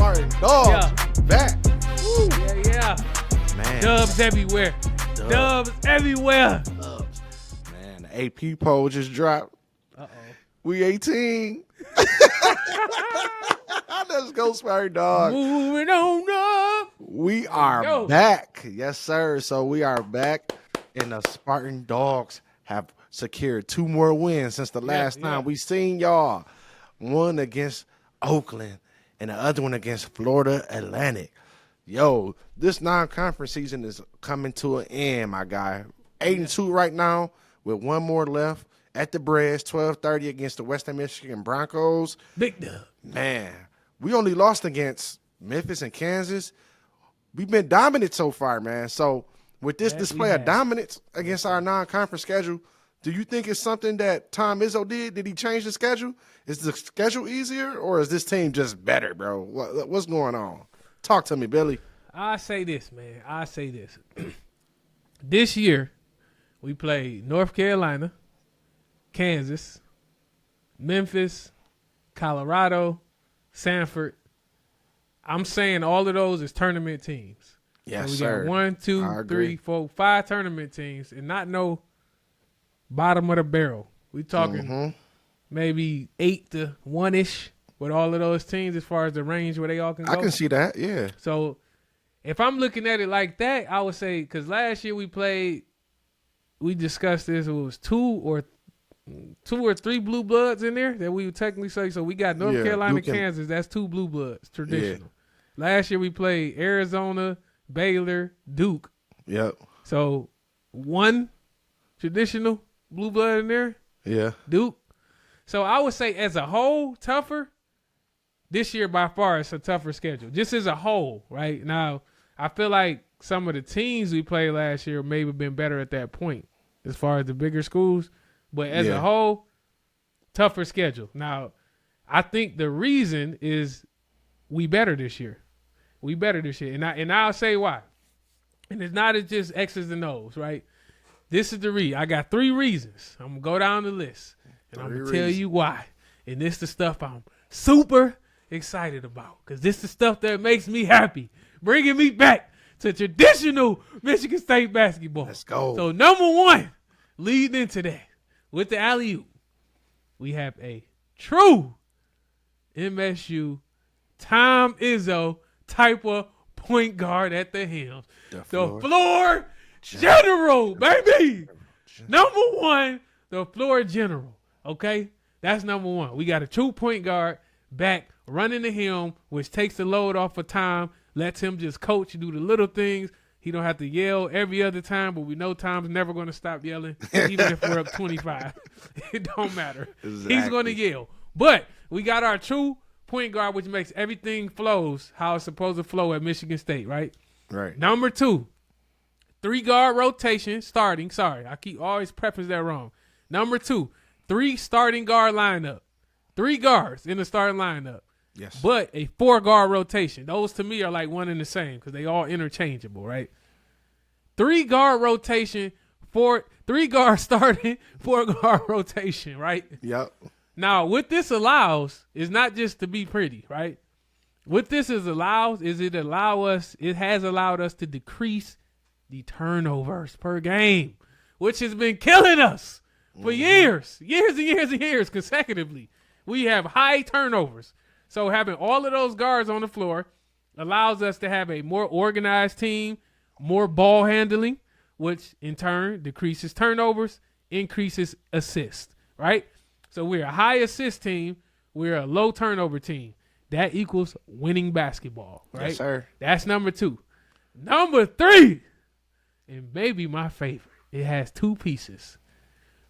Spartan Dog back. Woo. Yeah. Man. Dubs everywhere. Dubs everywhere. Dubs. Man, the AP poll just dropped. Uh-oh. We 18. Let's go, Spartan Dog. Moving on up. We are back. Yes, sir. So we are back, and the Spartan Dogs have secured 2 more wins since the last time we seen y'all. One against Oakland and the other one against Florida Atlantic. Yo, this non-conference season is coming to an end, my guy. 8-2 right now with 1 more left at the Breads, 12:30 against the Western Michigan Broncos. Big dub. Man, we only lost against Memphis and Kansas. We've been dominant so far, man. So with this display of dominance against our non-conference schedule, do you think it's something that Tom Izzo did? Did he change the schedule? Is the schedule easier, or is this team just better, bro? What's going on? Talk to me, Billy. I say this, man. I say this. This year, we played North Carolina, Kansas, Memphis, Colorado, Sanford. I'm saying all of those is tournament teams. Yes, so we sir. got 1, 2, 3, 4, 5 tournament teams, and not no bottom of the barrel. We talking maybe 8 to 1-ish with all of those teams as far as the range where they all can go. I can see that, yeah. So if I'm looking at it like that, I would say, because last year we discussed this, it was 2 or 3 blue bloods in there that we would technically say. So we got North Carolina, Kansas. That's 2 blue bloods, traditional. Yeah. Last year we played Arizona, Baylor, Duke. Yep. So 1 traditional blue blood in there. Yeah. Duke. So I would say as a whole, tougher. This year by far it's a tougher schedule. Just as a whole, right? Now, I feel like some of the teams we played last year maybe been better at that point as far as the bigger schools. But as a whole, tougher schedule. Now, I think the reason is we better this year. We better this year. And I'll say why. And it's not just X's and O's, right? This is the reason. I got 3 reasons. I'm going to go down the list. And I'm going to tell you why. And this is the stuff I'm super excited about. Because this is the stuff that makes me happy. Bringing me back to traditional Michigan State basketball. Let's go. So number 1, leading into that, with the alley-oop, we have a true MSU Tom Izzo type of point guard at the helm. The floor general, baby. Number 1, the floor general. Okay? That's number 1. We got a true point guard back running the helm, which takes the load off of Tom, lets him just coach, do the little things. He don't have to yell every other time, but we know Tom's never going to stop yelling, even if we're up 25. It don't matter. Exactly. He's going to yell. But we got our true point guard, which makes everything flows how it's supposed to flow at Michigan State, right? Right. Number 2, 3-guard rotation starting. Sorry, I keep always preface that wrong. Number 2, 3 starting guard lineup. 3 guards in the starting lineup. Yes. But a 4-guard rotation. Those to me are like one and the same because they all interchangeable, right? 3-guard rotation, 3-guard starting, 4-guard rotation, right? Yep. Now, what this allows is not just to be pretty, right? What this it has allowed us to decrease the turnovers per game, which has been killing us for years consecutively. We have high turnovers. So having all of those guards on the floor allows us to have a more organized team, more ball handling, which in turn decreases turnovers, increases assists, right? So we're a high assist team. We're a low turnover team. That equals winning basketball, right? Yes, sir. That's number 2. Number 3, and maybe my favorite, it has 2 pieces.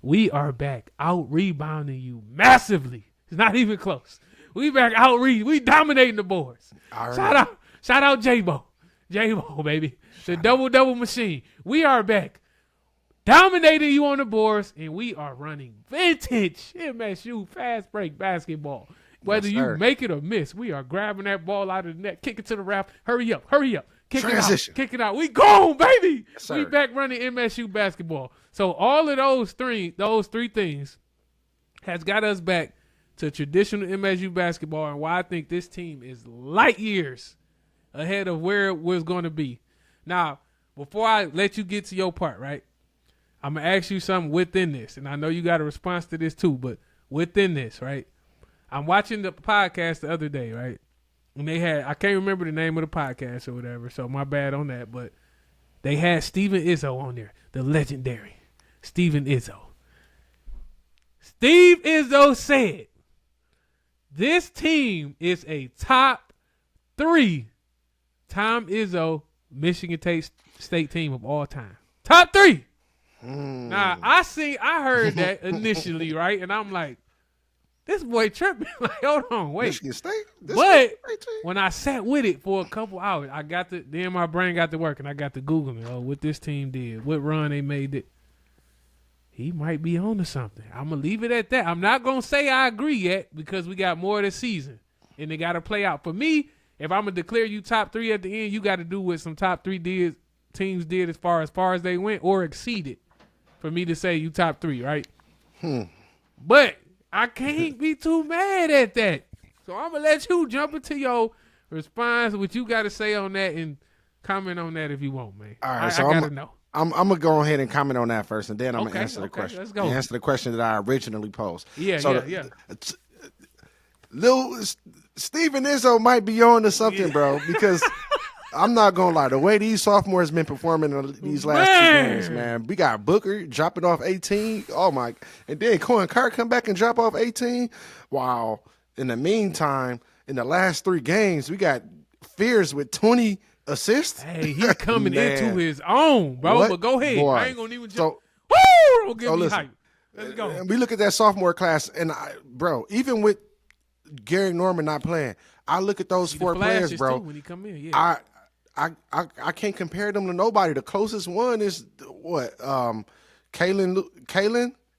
We are back out rebounding you massively. It's not even close. We back out we dominating the boards. Shout out J-Bo. J-Bo, baby. The double machine. We are back dominating you on the boards, and we are running vintage MSU fast break basketball. Whether you make it or miss, we are grabbing that ball out of the net, kick it to the raft. Hurry up. Kick it out. We gone, baby. Yes, we back running MSU basketball. So all of those three things has got us back to traditional MSU basketball and why I think this team is light years ahead of where it was going to be. Now, before I let you get to your part, right, I'm going to ask you something within this, and I know you got a response to this too, but within this, right, I'm watching the podcast the other day, right, and they had, I can't remember the name of the podcast or whatever, so my bad on that, but they had Steven Izzo on there, the legendary Steven Izzo. Steve Izzo said, this team is a top 3 Tom Izzo Michigan State team of all time. Top 3. Now, I heard that initially, right? And I'm like, this boy tripping. Like, hold on, wait. Michigan State? But when I sat with it for a couple hours, then my brain got to work and I got to Googling, what this team did, what run they made it. He might be on to something. I'm going to leave it at that. I'm not going to say I agree yet because we got more of the season and they got to play out. For me, if I'm going to declare you top 3 at the end, you got to do what some top 3 teams did as far as they went or exceeded for me to say you top 3, right? But I can't be too mad at that. So I'm going to let you jump into your response, what you got to say on that and comment on that if you want, man. All right, I got to know. I'm gonna go ahead and comment on that first, and then I'm gonna answer the question. Let's go. Answer the question that I originally posed. Yeah. Little Steven Izzo might be on to something, bro, because I'm not gonna lie. The way these sophomores been performing in these last 2 games, man. We got Booker dropping off 18. Oh my! And then Cohen Carr come back and drop off 18. Wow. In the meantime, in the last 3 games, we got Fiers with 20 assists. Hey, he coming into his own, bro. What? But go ahead. Boy. I ain't gonna even So, don't give me listen, hype. Let's go. And we look at that sophomore class, and bro, even with Gary Norman not playing, I look at those 4 players, bro. When he come in, yeah. I can't compare them to nobody. The closest one is what? Kalen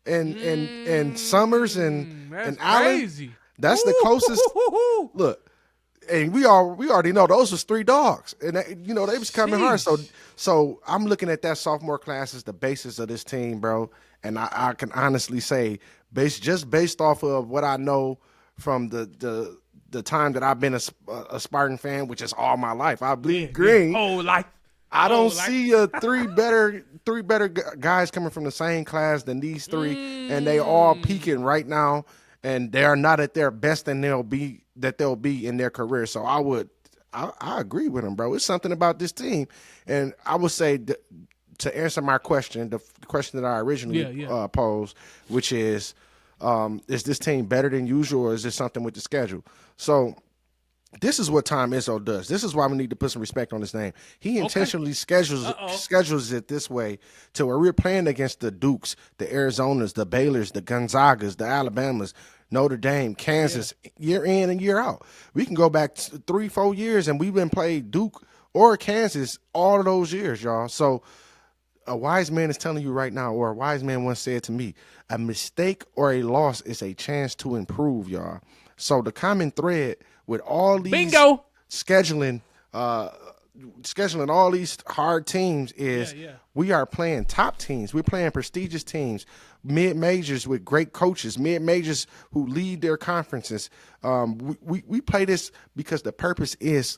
and Summers and Allen. Crazy. That's the closest. Look. And we already know those was 3 dogs, and they was coming hard. So I'm looking at that sophomore class as the basis of this team, bro. And I can honestly say, based off of what I know from the time that I've been a Spartan fan, which is all my life. I bleed green. Whole life. I don't see 3 better guys coming from the same class than these 3, and they all peaking right now, and they are not at their best, and they'll be in their career. So I agree with him, bro. It's something about this team. And I would say to answer my question, the question that I originally posed, which is this team better than usual, or is this something with the schedule? So this is what Tom Izzo does. This is why we need to put some respect on his name. He intentionally schedules it this way to where we're playing against the Dukes, the Arizonas, the Baylors, the Gonzagas, the Alabamas, Notre Dame, Kansas, year in and year out. We can go back 3-4 years, and we've been playing Duke or Kansas all of those years, y'all. So a wise man is telling you right now, or a wise man once said to me, a mistake or a loss is a chance to improve, y'all. So the common thread with all these scheduling all these hard teams is we are playing top teams. We're playing prestigious teams, mid-majors with great coaches, mid-majors who lead their conferences. We play this because the purpose is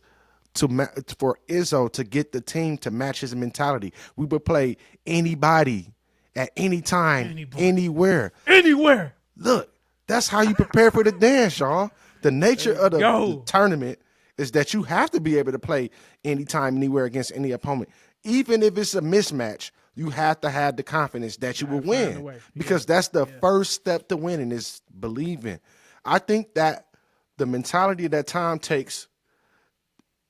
for Izzo to get the team to match his mentality. We would play anybody at any time, anywhere. Look, that's how you prepare for the dance, y'all. The nature of the tournament is that you have to be able to play anytime, anywhere against any opponent. Even if it's a mismatch, you have to have the confidence that you will win, because that's the first step to winning is believing. I think that the mentality that Tom takes,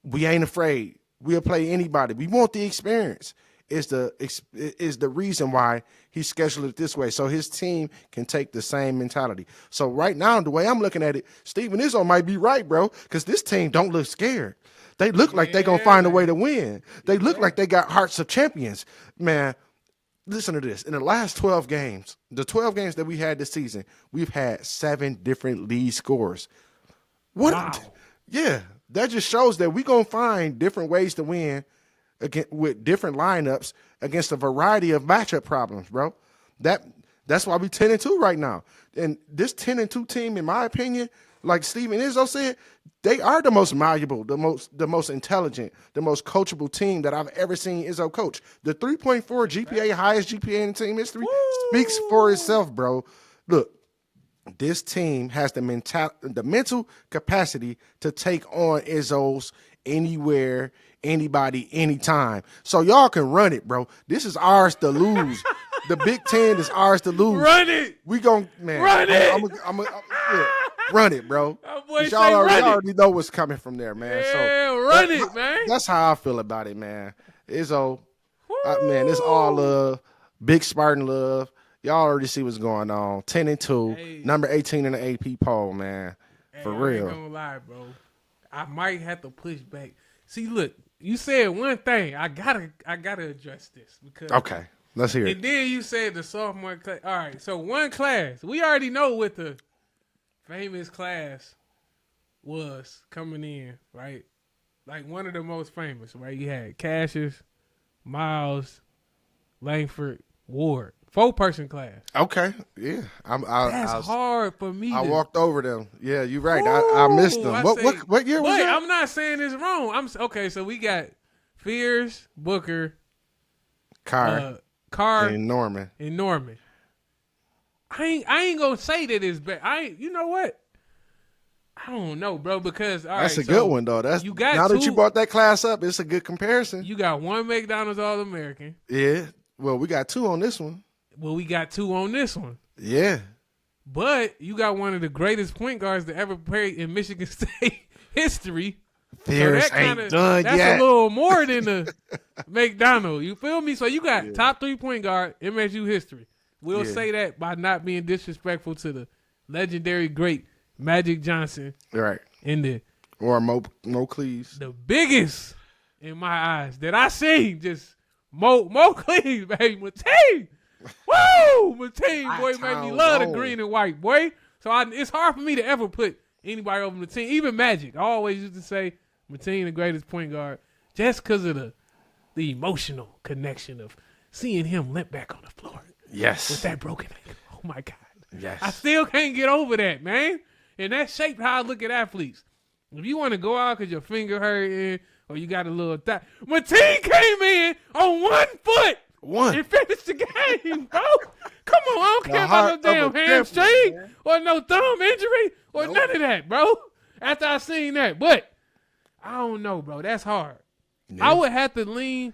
we ain't afraid. We'll play anybody. We want the experience. Is the reason why he scheduled it this way, so his team can take the same mentality. So right now, the way I'm looking at it, Steven Izzo might be right, bro, because this team don't look scared. They look like they're going to find a way to win. They look like they got hearts of champions. Man, listen to this. In the last 12 games, the 12 games that we had this season, we've had 7 different lead scorers. Wow. Yeah, that just shows that we're going to find different ways to win with different lineups against a variety of matchup problems, bro. That's why we 10-2 right now. And this 10-2 team, in my opinion, like Steven Izzo said, they are the most malleable, the most intelligent, the most coachable team that I've ever seen Izzo coach. The 3.4 GPA, highest GPA in team history, speaks for itself, bro. Look, this team has the mental capacity to take on Izzo's anywhere, anybody, anytime. So y'all can run it, bro. This is ours to lose. The Big Ten is ours to lose. Run it. We gon' man. Run it. I'm run it, bro. Y'all already know what's coming from there, man. Yeah, so run it, man. That's how I feel about it, man. Izzo, man, it's all love. Big Spartan love. Y'all already see what's going on. 10-2, number 18 in the AP poll, man. For real. I ain't gonna lie, bro. I might have to push back. See, look, you said one thing. I gotta address this because okay. Let's hear it. And then you said the sophomore class. All right, so one class. We already know what the famous class was coming in, right? Like one of the most famous, right? You had Cassius, Miles, Langford, Ward. 4-person class. Okay, yeah. That's hard for me. I walked over them. Yeah, you're right. I missed them. What year was that? I'm not saying this wrong. Okay, so we got Fiers, Booker, Carr, and Norman. I ain't gonna say that it's bad. You know what? I don't know, bro, because that's a good one though. That you brought that class up, it's a good comparison. You got one McDonald's All-American. Yeah. Well, we got 2 on this one. Yeah. But you got one of the greatest point guards to ever play in Michigan State history. Fiers ain't done that's yet. A little more than the McDonald. You feel me? So you got top 3 point guard MSU history. We'll say that by not being disrespectful to the legendary great Magic Johnson. Right. Or Mo Cleaves. The biggest in my eyes that I seen just Mo Cleaves, baby. Mateen. Woo! Mateen, boy, made me love the green and white, boy. So it's hard for me to ever put anybody over Mateen. Even Magic. I always used to say Mateen the greatest point guard just because of the emotional connection of seeing him limp back on the floor. Yes. With that broken ankle. Oh, my God. Yes. I still can't get over that, man. And that shaped how I look at athletes. If you want to go out because your finger hurting or you got a little thigh. Mateen came in on 1 foot. And finished the game, bro. Come on, I don't care about no damn hamstring or no thumb injury or none of that, bro. After I seen that. But I don't know, bro. That's hard. Yeah. I would have to lean.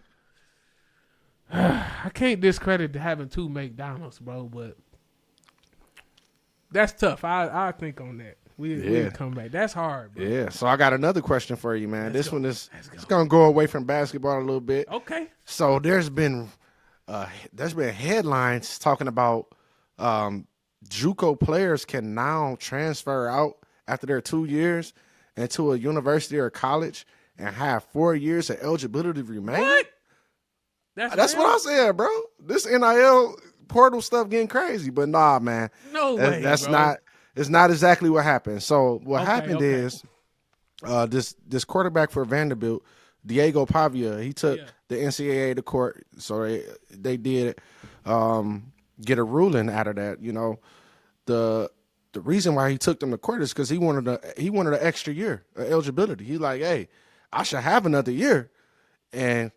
I can't discredit having 2 McDonald's, bro, but that's tough. I think on that. We'll come back. That's hard, bro. Yeah. So I got another question for you, man. This one is it's gonna go away from basketball a little bit. Okay. So there's been headlines talking about JUCO players can now transfer out after their 2 years into a university or college and have 4 years of eligibility remain. What? That's what I said, bro. This NIL portal stuff getting crazy, but nah, man. No way. That's bro. not. It's not exactly what happened. So what happened is this quarterback for Vanderbilt, Diego Pavia, he took the NCAA to court. So they did get a ruling out of that. You know, the reason why he took them to court is because he wanted an extra year of eligibility. He's like, hey, I should have another year, and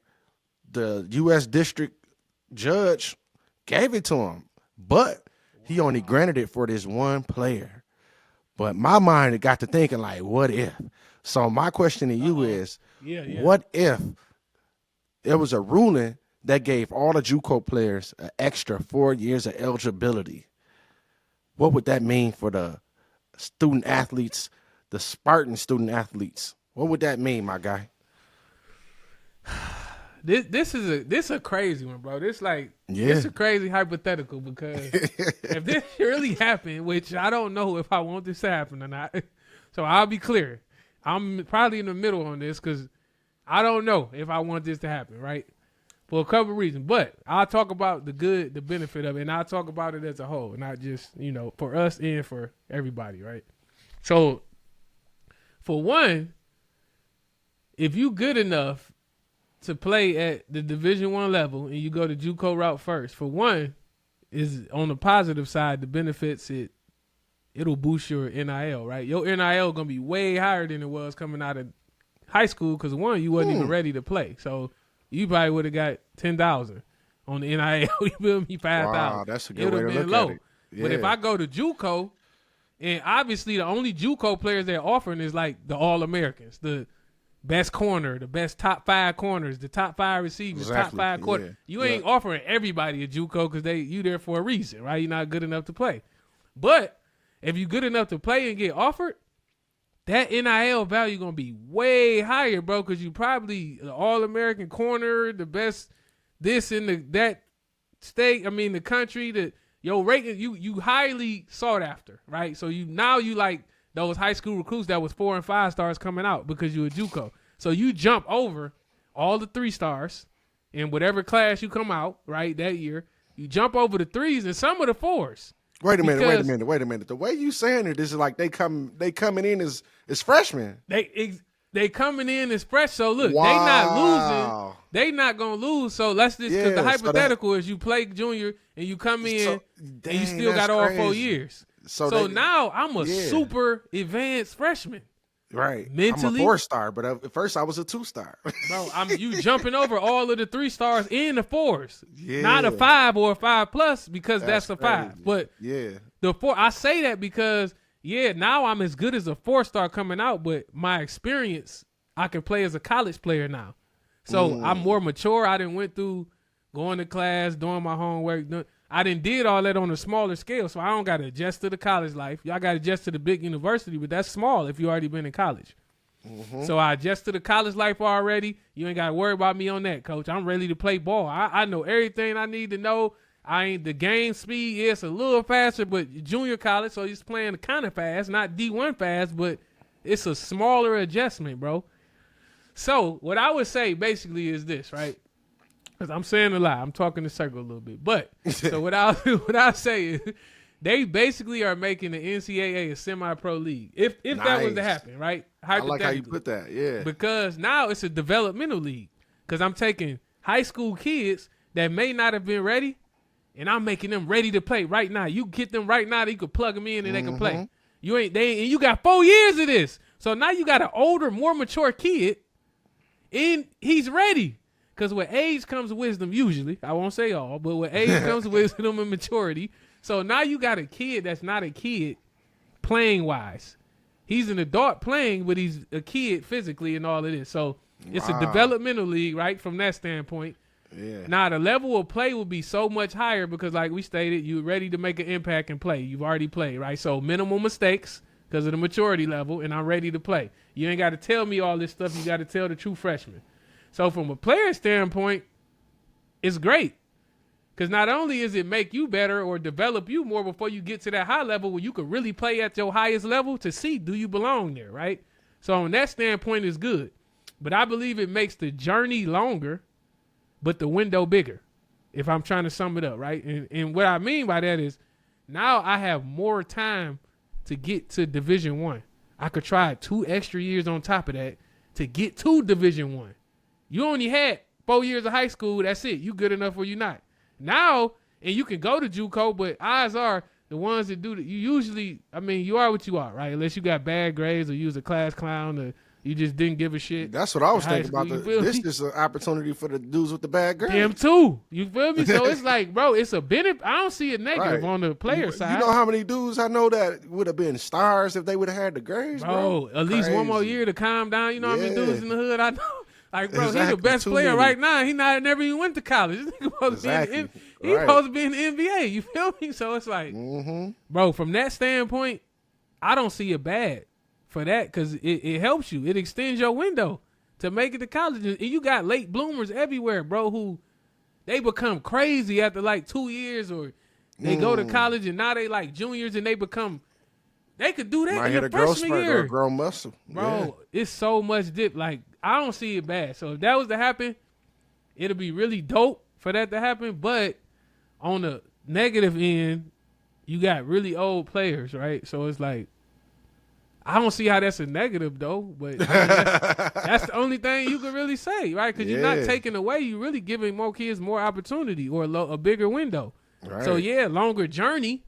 the U.S. district judge gave it to him, but he only granted it for this one player. But my mind got to thinking, like, what if? So my question to you is, what if there was a ruling that gave all the JUCO players an extra 4 years of eligibility? What would that mean for the student athletes, the Spartan student athletes? What would that mean, my guy? This is a crazy one, bro. This a crazy hypothetical because if this really happened, which I don't know if I want this to happen or not, so I'll be clear. I'm probably in the middle on this because I don't know if I want this to happen, right? For a couple of reasons, but I'll talk about the good, the benefit of it, and I'll talk about it as a whole, not just for us and for everybody, right? So, for one, if you good enough to play at the Division I level and you go the JUCO route first, for one, is on the positive side, the benefits it'll boost your NIL, right? Your NIL gonna be way higher than it was coming out of high school because one, you wasn't even ready to play, so you probably would have got 10,000 on the NIL. You feel me? 5,000. Wow, that's a good way to look at it. Yeah. But if I go to JUCO, and obviously the only JUCO players they're offering is like the All-Americans, the best corner, the best top 5 corners, the top 5 receivers, top 5 quarter. You ain't offering everybody a JUCO because you there for a reason, right? You're not good enough to play. But if you're good enough to play and get offered, that NIL value going to be way higher, bro, because you probably the All-American corner, the best this in that state, the country, your rating, you highly sought after, right? So you like those high school recruits that was 4 and 5 stars coming out because you a JUCO. So you jump over all the 3 stars in whatever class you come out, right, that year. You jump over the 3s and some of the 4s. Wait a minute. The way you saying it, this is like they coming in as freshmen. They coming in as fresh. So look, they not losing. They not gonna lose. So let's just because the hypothetical is you play junior and you come in and you still got all 4 years. So now I'm a super advanced freshman. Right. Mentally, I'm a 4-star, but at first I was a 2-star. Bro, you jumping over all of the 3 stars and the 4s. Yeah. Not a 5 or a 5+ because that's a 5. But the 4, I say that because now I'm as good as a 4-star coming out, but my experience, I can play as a college player now. So I'm more mature. I done went through going to class, doing my homework. I done did all that on a smaller scale, so I don't got to adjust to the college life. Y'all got to adjust to the big university, but that's small if you already been in college. So I adjust to the college life already. You ain't got to worry about me on that, coach. I'm ready to play ball. I know everything I need to know. I ain't the game speed. It's a little faster, but junior college, so he's playing kind of fast, not D1 fast, but it's a smaller adjustment, bro. So what I would say basically is this, right? Because I'm saying a lot. I'm talking in circle a little bit. But so what I say is they basically are making the NCAA a semi-pro league. If that was to happen, right? I like how you put that, yeah. Because now it's a developmental league. Because I'm taking high school kids that may not have been ready, and I'm making them ready to play right now. You get them right now, you can plug them in and they can play. And you got 4 years of this. So now you got an older, more mature kid, and he's ready. Because with age comes wisdom, usually. I won't say all, but with age comes wisdom and maturity. So now you got a kid that's not a kid playing-wise. He's an adult playing, but he's a kid physically and all of this. So it's a developmental league, right, from that standpoint. Yeah. Now, the level of play will be so much higher because, like we stated, you're ready to make an impact and play. You've already played, right? So minimal mistakes because of the maturity level, and I'm ready to play. You ain't got to tell me all this stuff. You got to tell the true freshman. So from a player standpoint, it's great because not only is it make you better or develop you more before you get to that high level where you could really play at your highest level to see do you belong there, right? So on that standpoint, it's good. But I believe it makes the journey longer, but the window bigger, if I'm trying to sum it up, right? And what I mean by that is now I have more time to get to Division I. I could try 2 extra years on top of that to get to Division I. You only had 4 years of high school. That's it. You good enough or you not. Now, and you can go to JUCO, but odds are the ones that do that, you usually, you are what you are, right? Unless you got bad grades or you was a class clown or you just didn't give a shit. That's what I was thinking about. This is an opportunity for the dudes with the bad grades. Them too. You feel me? So it's like, bro, it's a benefit. I don't see a negative on the player side. You know how many dudes I know that would have been stars if they would have had the grades, bro? At least one more year to calm down. You know how many dudes in the hood I know? Like, bro, he's the best player right now. He never even went to college. This nigga supposed to be in the NBA. You feel me? So it's like, bro, from that standpoint, I don't see it bad for that because it helps you. It extends your window to make it to college. And you got late bloomers everywhere, bro, who they become crazy after like 2 years or they go to college and now they like juniors and they could do that in the freshman year. Grow muscle. Bro, it's so much dip. Like, I don't see it bad. So if that was to happen, it'll be really dope for that to happen. But on the negative end, you got really old players, right? So it's like, I don't see how that's a negative, though. But that's the only thing you can really say, right? Because you're not taking away. You're really giving more kids more opportunity or a bigger window. Right. So yeah, longer journey,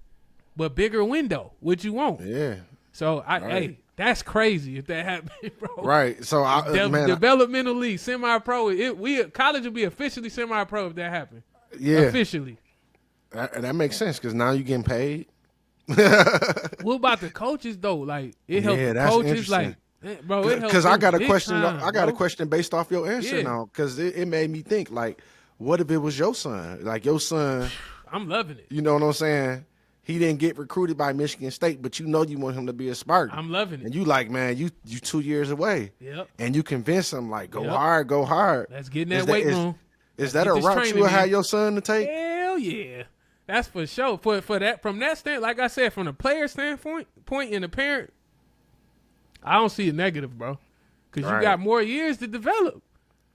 but bigger window. What you want? Yeah. So hey, that's crazy if that happened, bro. Right. So developmentally semi-pro. College will be officially semi-pro if that happened. Yeah. Officially. That makes sense because now you're getting paid. What about the coaches though? Like it helps the coaches, like, bro. It helps because I got a question. Time, I got a question based off your answer now because it made me think like, what if it was your son? Like your son, I'm loving it. You know what I'm saying? He didn't get recruited by Michigan State, but you know you want him to be a Spartan. I'm loving it. And you like, man, you 2 years away. Yep. And you convince him like, go hard, go hard. Let's get in that weight room. Is that a route you would have your son to take? Hell yeah. That's for sure. For that, from that standpoint, like I said, from the player standpoint and the parent, I don't see a negative, bro. Because you got more years to develop.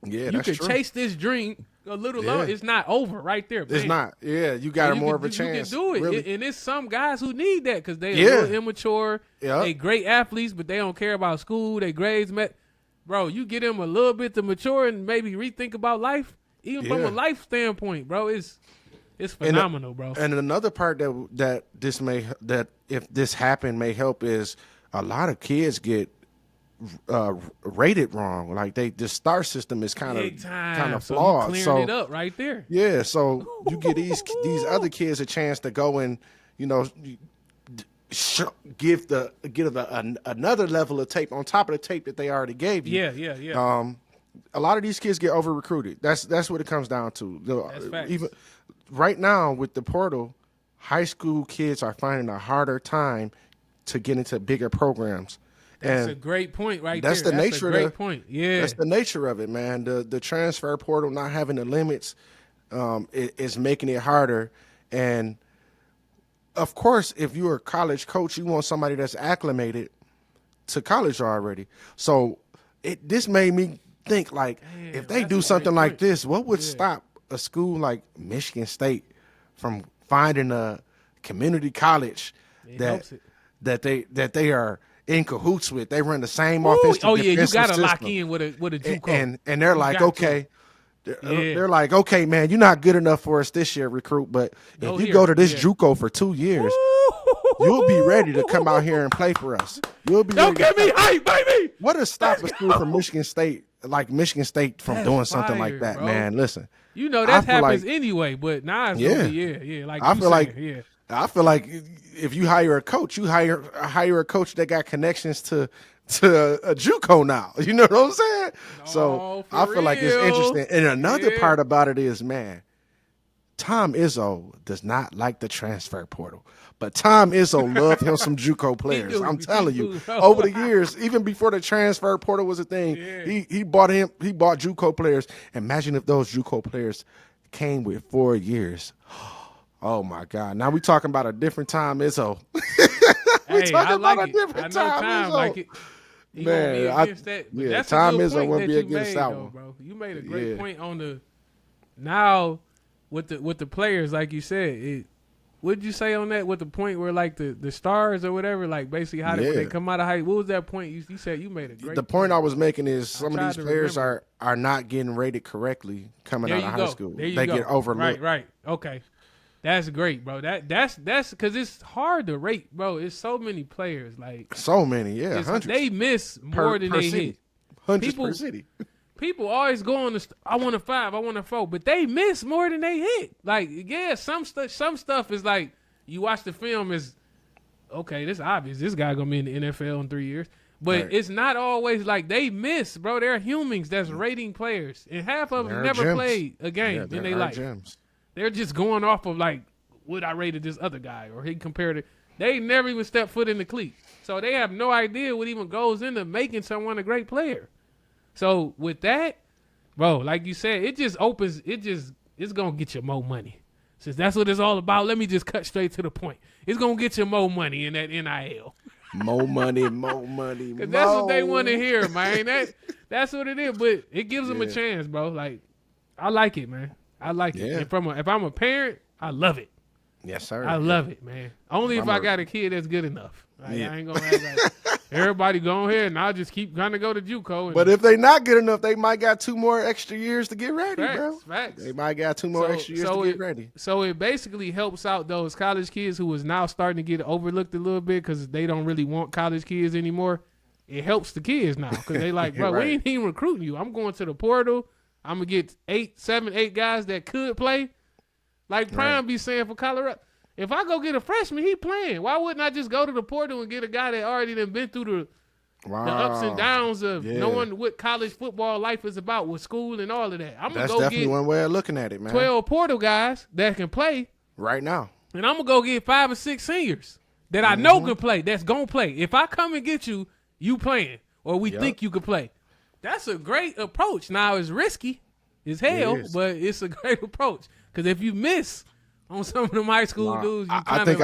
Yeah, that's true. You can chase this dream a little longer. It's not over right there. It's not. Yeah, you got more of a chance. You can do it. Really. And it's some guys who need that because they a little immature. Yep. They great athletes, but they don't care about school. They grades met. Bro, you get them a little bit to mature and maybe rethink about life. Even from a life standpoint, bro, it's phenomenal, bro. And another part that if this happened may help is a lot of kids get rated wrong. Like the star system is kind of flawed. So clearing it up right there. Yeah, so you get these other kids a chance to go and give another level of tape on top of the tape that they already gave you. Yeah. A lot of these kids get over recruited. That's what it comes down to. That's facts. Even right now with the portal, high school kids are finding a harder time to get into bigger programs. That's a great point right there. That's the nature of it. Point. Yeah. That's the nature of it, man. The transfer portal not having the limits is making it harder. And of course, if you're a college coach, you want somebody that's acclimated to college already. So this made me think like, if they do something like this, what would stop a school like Michigan State from finding a community college that they are in cahoots with? They run the same offensive you got to system. lock in with a JUCO. And they're like, okay. They're like, okay, man, you're not good enough for us this year, recruit, but if you go to this JUCO for 2 years, you'll be ready to come out here and play for us. You'll be Don't get me hype, baby. What does stop a school from Michigan State, like Michigan State, from doing something like that, bro. Man? Listen, that happens anyway, but now it's gonna be, like I feel like if you hire a coach, you hire a coach that got connections to a JUCO now. You know what I'm saying? So I feel like it's interesting. And another part about it is, man, Tom Izzo does not like the transfer portal. But Tom Izzo loved him some JUCO players. I'm telling you, over the years, even before the transfer portal was a thing, he bought JUCO players. Imagine if those JUCO players came with 4 years. Oh my God! Now we talking about a different Tom Izzo. I like it. I know Tom like it. Man, that's Tom Izzo wouldn't be against that one, bro. You made a great point on the now with the players, like you said. What did you say on that? With the point where like the stars or whatever, like basically how they come out of high. What was that point? You said you made a great. The point I was making is some of these players are not getting rated correctly coming out of high school. They get overlooked. Right. Okay. That's great, bro. That's because it's hard to rate, bro. It's so many players, like so many, hundreds. They miss more than they hit. Hundreds per city. People always go on I want a 5, I want a 4, but they miss more than they hit. Like, some stuff is like you watch the film is okay. This obvious. This guy gonna be in the NFL in 3 years, but it's not always like they miss, bro. They're humans that's rating players, and half of them never played a game in their life. Gems. They're just going off of like what I rated this other guy, or he compared it. They never even stepped foot in the cleat, so they have no idea what even goes into making someone a great player. So with that, bro, like you said, it just opens. It's gonna get you more money. Since that's what it's all about, let me just cut straight to the point. It's gonna get you more money in that NIL. More money, more money. Cause that's what they want to hear, man. That's what it is. But it gives them a chance, bro. Like, I like it, man. I like it. And if I'm a parent, I love it. Yes, sir. I love it, man. Only if I got a kid that's good enough. Like, I ain't gonna have like, Everybody go ahead, and I'll just keep trying to go to JUCO. But if they not good enough, they might got 2 more extra years to get ready, bro. Facts. They might got 2 more extra years to get ready. So it basically helps out those college kids who is now starting to get overlooked a little bit because they don't really want college kids anymore. It helps the kids now because they like, bro, right. we ain't even recruiting you. I'm going to the portal. I'm going to get 7, 8 guys that could play. Like Prime be saying for Colorado. If I go get a freshman, he playing. Why wouldn't I just go to the portal and get a guy that already done been through the ups and downs of knowing what college football life is about with school and all of that? That's definitely one way of looking at it, man. 12 portal guys that can play right now. And I'm going to go get 5 or 6 seniors that I know can play, that's going to play. If I come and get you, you playing, or we think you could play. That's a great approach. Now, it's risky as hell, but it's a great approach. Because if you miss on some of them high school dudes, you I think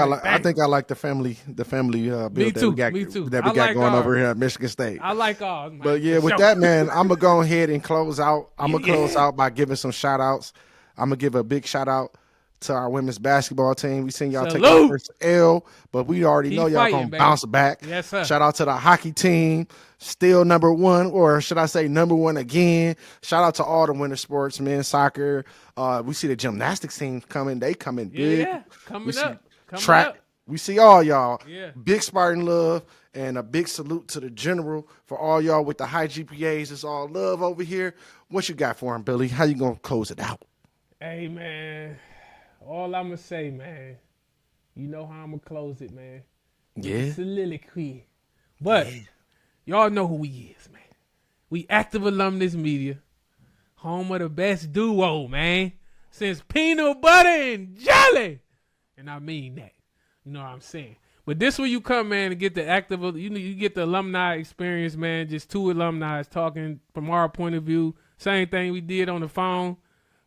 I like the family build me too. that we got going over here at Michigan State. I like all. But yeah, with that, man, I'm gonna go ahead and close out. I'm gonna close out by giving some shout outs. I'm gonna give a big shout out to our women's basketball team. We seen y'all take the first L, but we already know y'all gonna bounce back. Yes, sir. Shout out to the hockey team, still number 1, or should I say number 1 again. Shout out to all the winter sports, men's soccer. We see the gymnastics team coming. They coming big. Yeah, coming up. Track. We see all y'all. Yeah. Big Spartan love and a big salute to the general for all y'all with the high GPAs. It's all love over here. What you got for him, Billy? How you gonna close it out? Hey, man. All I'm going to say, man, you know how I'm going to close it, man. Yeah. Soliloquy. But y'all know who we is, man. We Active Alumnus Media, home of the best duo, man, since peanut butter and jelly. And I mean that. You know what I'm saying? But this where you come, man, to get the active, you get the alumni experience, man. Just 2 alumni talking from our point of view. Same thing we did on the phone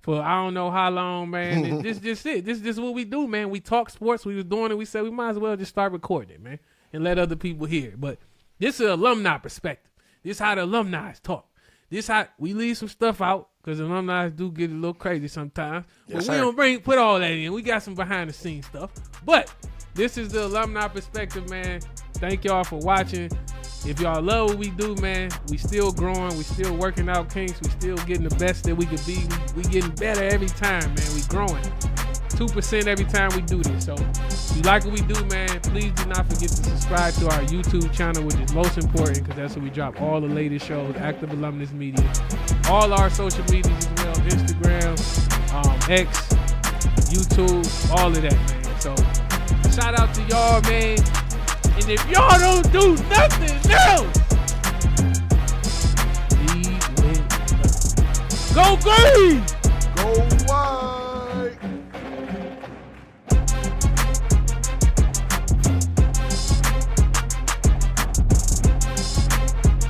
for I don't know how long, man. This just it. This is what we do, man. We talk sports. We was doing it. We said we might as well just start recording it, man, and let other people hear it. But this is an alumni perspective. This is how the alumni talk. This how we leave some stuff out because alumni do get a little crazy sometimes. But we don't put all that in. We got some behind the scenes stuff. But this is the alumni perspective, man. Thank y'all for watching. If y'all love what we do, man, we still growing. We still working out kinks. We still getting the best that we could be. We getting better every time, man. We growing. 2% every time we do this. So if you like what we do, man, please do not forget to subscribe to our YouTube channel, which is most important because that's where we drop all the latest shows, Active Alumnus Media. All our social medias as well, Instagram, X, YouTube, all of that, man. So shout out to y'all, man. And if y'all don't do nothing else, lead with love. Go Green!